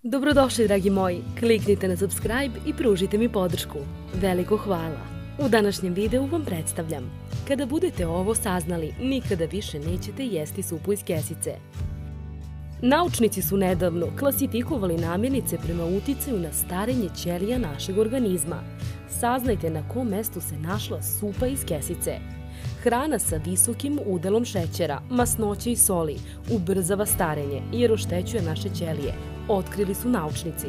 Dobrodošli, dragi moji. Kliknite na subscribe i pružite mi podršku. Veliko hvala. U današnjem videu vam predstavljam. Kada budete ovo saznali, nikada više nećete jesti supu iz kesice. Naučnici su nedavno klasifikovali namirnice prema uticaju na starenje ćelija našeg organizma. Saznajte na kom mestu se našla supa iz kesice. Hrana sa visokim udelom šećera, masnoće i soli ubrzava starenje jer oštećuje naše ćelije, otkrili su naučnici.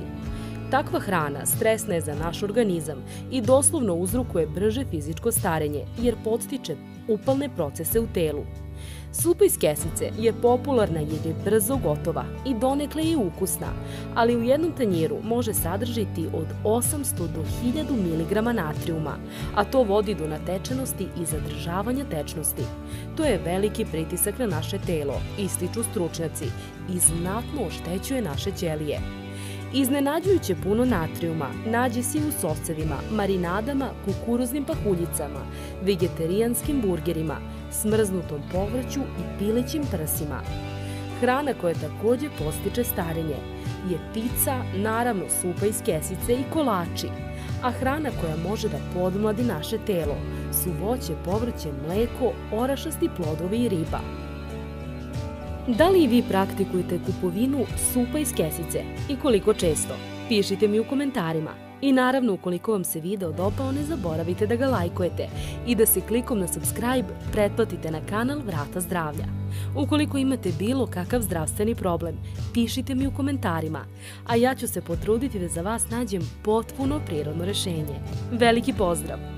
Takva hrana stresna je za naš organizam i doslovno uzrokuje brže fizičko starenje jer podstiče upalne procese u telu. Supa iz kesice je popularna jer je brzo gotova i donekle je ukusna, ali u jednom tanjiru može sadržiti od 800 do 1000 mg natrijuma, a to vodi do natečenosti i zadržavanja tečnosti. To je veliki pritisak na naše telo, ističu stručnjaci, i znatno oštećuje naše ćelije. Iznenađujuće puno natrijuma nađe se i u sosevima, marinadama, kukuruznim pahuljicama, vegetarijanskim burgerima, smrznutom povrću i pilećim prsima. Hrana koja takođe podstiče starenje je pica, naravno supa iz kesice i kolači, a hrana koja može da podmladi naše telo su voće, povrće, mleko, orašasti plodovi i riba. Da li i vi praktikujete kupovinu supa iz kesice i koliko često? Pišite mi u komentarima. I naravno, ukoliko vam se video dopao, ne zaboravite da ga lajkujete i da se klikom na subscribe pretplatite na kanal Vrata zdravlja. Ukoliko imate bilo kakav zdravstveni problem, pišite mi u komentarima, a ja ću se potruditi da za vas nađem potpuno prirodno rešenje. Veliki pozdrav!